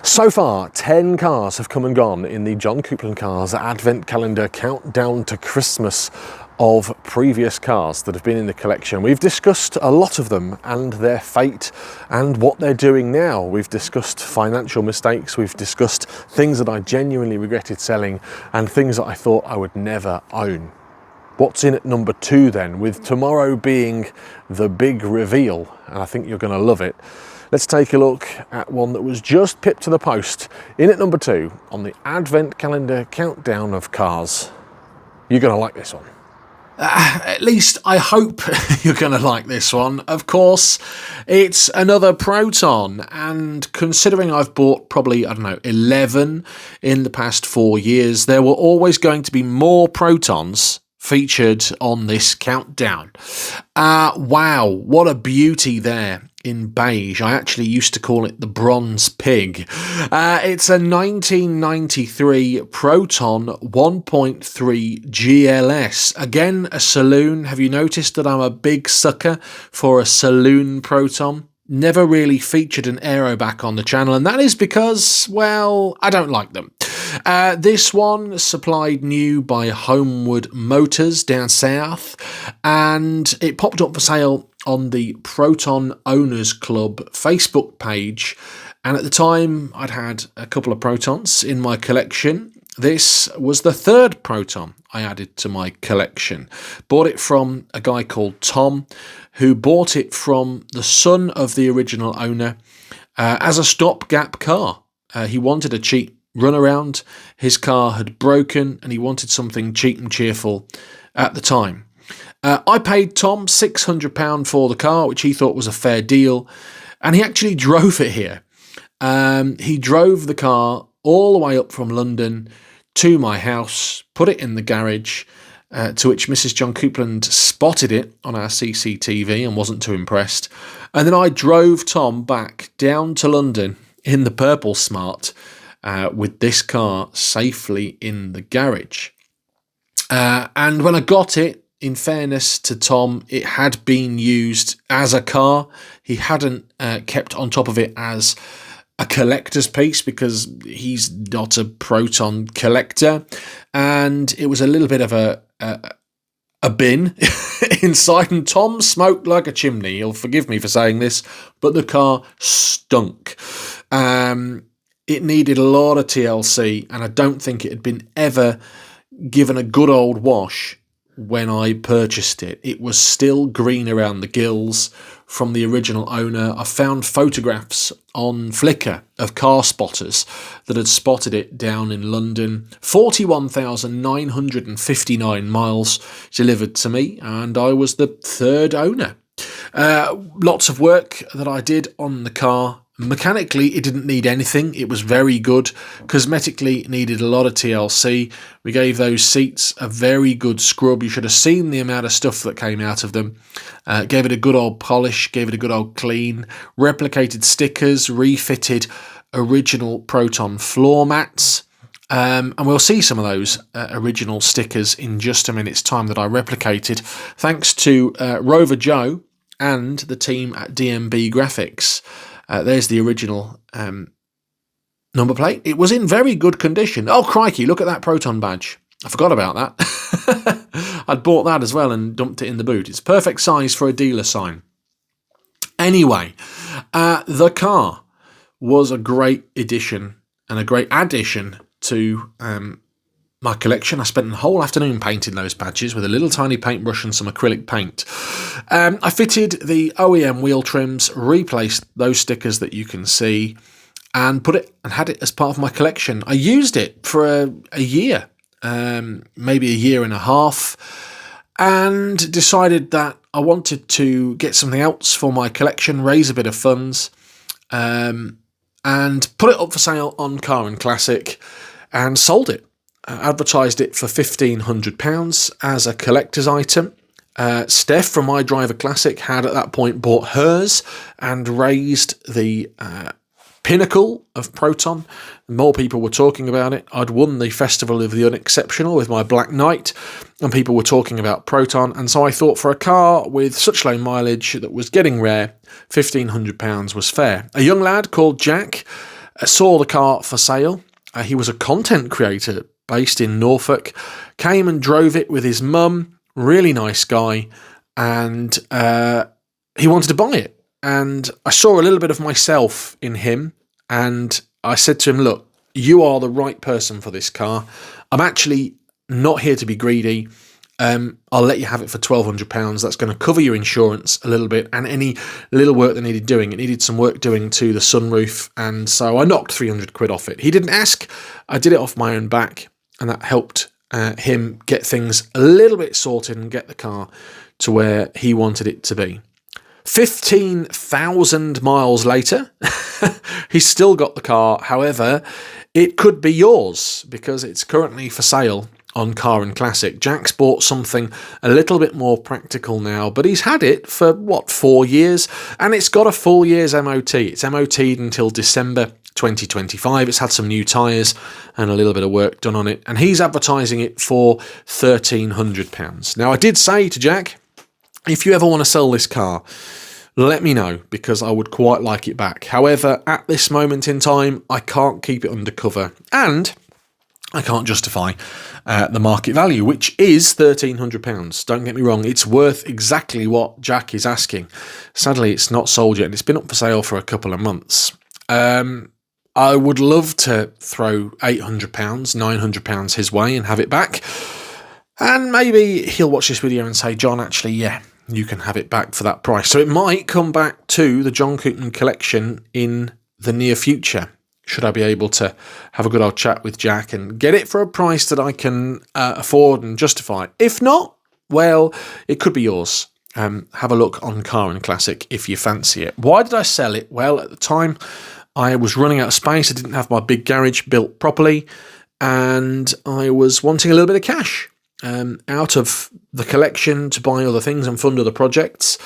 So far, 10 cars have come and gone in the Jon Coupland Cars Advent Calendar Countdown to Christmas of previous cars that have been in the collection. We've discussed a lot of them and their fate and what they're doing now. We've discussed financial mistakes, we've discussed things that I genuinely regretted selling and things that I thought I would never own. What's in at number 2 then, with tomorrow being the big reveal, and I think you're going to love it. Let's take a look at one that was just pipped to the post. In at number 2 on the Advent Calendar Countdown of cars. You're going to like this one. At least I hope you're going to like this one. Of course, it's another Proton, and considering I've bought probably, 11 in the past 4 years, there were always going to be more Protons featured on this countdown. Wow, what a beauty there in beige. I actually used to call it the bronze pig. It's a 1993 Proton 1.3 GLS. Again, a saloon. Have you noticed that I'm a big sucker for a saloon Proton? Never really featured an aeroback on the channel, and that is because, well, I don't like them. This one supplied new by Homeward Motors down south, and it popped up for sale on the Proton Owners Club Facebook page, and at the time I'd had a couple of Protons in my collection. This was the third Proton I added to my collection. Bought it from a guy called Tom, who bought it from the son of the original owner as a stopgap car. He wanted a cheap runaround. His car had broken and he wanted something cheap and cheerful at the time. I paid Tom £600 for the car, which he thought was a fair deal, and he actually drove it here. He drove the car all the way up from London to my house, put it in the garage, to which Mrs. Jon Coupland spotted it on our CCTV and wasn't too impressed. And then I drove Tom back down to London in the purple Smart with this car safely in the garage. And when I got it, in fairness to Tom, it had been used as a car. He hadn't kept on top of it as a collector's piece because he's not a Proton collector, and it was a little bit of a bin inside, and Tom smoked like a chimney. He'll forgive me for saying this, but the car stunk. It needed a lot of TLC, and I don't think it had been ever given a good old wash when I purchased it. It was still green around the gills from the original owner. I found photographs on Flickr of car spotters that had spotted it down in London. 41,959 miles delivered to me, and I was the third owner. Lots of work that I did on the car. Mechanically, it didn't need anything. It was very good. Cosmetically, it needed a lot of TLC. We gave those seats a very good scrub. You should have seen the amount of stuff that came out of them. Gave it a good old polish, gave it a good old clean. Replicated stickers, refitted original Proton floor mats. And we'll see some of those original stickers in just a minute's time that I replicated, thanks to Rover Joe and the team at DMB Graphics. There's the original number plate. It was in very good condition. Oh, crikey, look at that Proton badge. I forgot about that. I'd bought that as well and dumped it in the boot. It's perfect size for a dealer sign. Anyway, the car was a great addition and a great addition to my collection. I spent the whole afternoon painting those badges with a little tiny paintbrush and some acrylic paint. I fitted the OEM wheel trims, replaced those stickers that you can see, and put it and had it as part of my collection. I used it for a year, maybe a year and a half, and decided that I wanted to get something else for my collection, raise a bit of funds, and put it up for sale on Car and Classic, and sold it. Advertised it for £1,500 as a collector's item. Steph from My Driver Classic had at that point bought hers and raised the pinnacle of Proton. More people were talking about it. I'd won the Festival of the Unexceptional with my Black Knight, and people were talking about Proton, and so I thought for a car with such low mileage that was getting rare, £1,500 was fair. A young lad called Jack saw the car for sale. He was a content creator based in Norfolk, came and drove it with his mum, really nice guy, and he wanted to buy it. And I saw a little bit of myself in him, and I said to him, look, you are the right person for this car. I'm actually not here to be greedy. I'll let you have it for £1,200. That's going to cover your insurance a little bit and any little work that needed doing. It needed some work doing to the sunroof, and so I knocked 300 quid off it. He didn't ask. I did it off my own back, and that helped him get things a little bit sorted and get the car to where he wanted it to be. 15,000 miles later, he's still got the car. However, it could be yours because it's currently for sale on Car and Classic. Jack's bought something a little bit more practical now, but he's had it for, 4 years? And it's got a full year's MOT. It's MOT'd until December 2025. It's had some new tyres and a little bit of work done on it, and he's advertising it for £1,300. Now, I did say to Jack, if you ever want to sell this car, let me know, because I would quite like it back. However, at this moment in time, I can't keep it undercover, and I can't justify the market value, which is £1,300. Don't get me wrong, it's worth exactly what Jack is asking. Sadly, it's not sold yet, and it's been up for sale for a couple of months. I would love to throw £800, £900 his way and have it back. And maybe he'll watch this video and say, John, actually, yeah, you can have it back for that price. So it might come back to the Jon Coupland collection in the near future, should I be able to have a good old chat with Jack and get it for a price that I can afford and justify. If not, well, it could be yours. Have a look on Car and Classic if you fancy it. Why did I sell it? Well, at the time, I was running out of space. I didn't have my big garage built properly, and I was wanting a little bit of cash out of the collection to buy other things and fund other projects.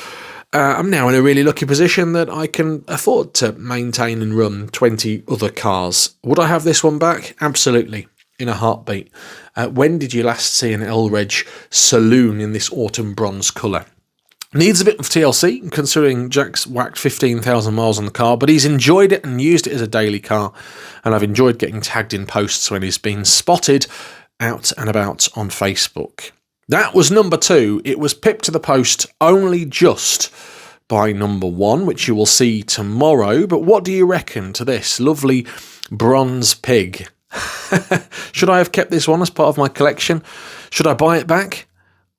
I'm now in a really lucky position that I can afford to maintain and run 20 other cars. Would I have this one back? Absolutely, in a heartbeat. When did you last see an L-Reg saloon in this autumn bronze colour? Needs a bit of TLC, considering Jack's whacked 15,000 miles on the car, but he's enjoyed it and used it as a daily car, and I've enjoyed getting tagged in posts when he's been spotted out and about on Facebook. That was number 2. It was pipped to the post only just by number 1, which you will see tomorrow. But what do you reckon to this lovely bronze pig? Should I have kept this one as part of my collection? Should I buy it back,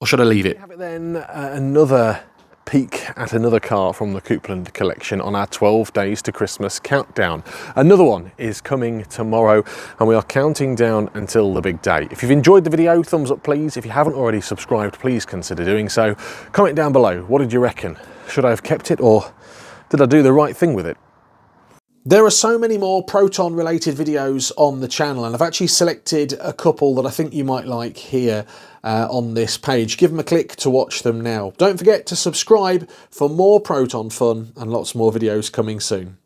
or should I leave it? We have it then, another peek at another car from the Coupland collection on our 12 days to Christmas countdown. Another one is coming tomorrow, and we are counting down until the big day. If you've enjoyed the video, thumbs up please. If you haven't already subscribed, please consider doing so. Comment down below, what did you reckon? Should I have kept it, or did I do the right thing with it? There are so many more Proton related videos on the channel, and I've actually selected a couple that I think you might like here on this page. Give them a click to watch them now. Don't forget to subscribe for more Proton fun and lots more videos coming soon.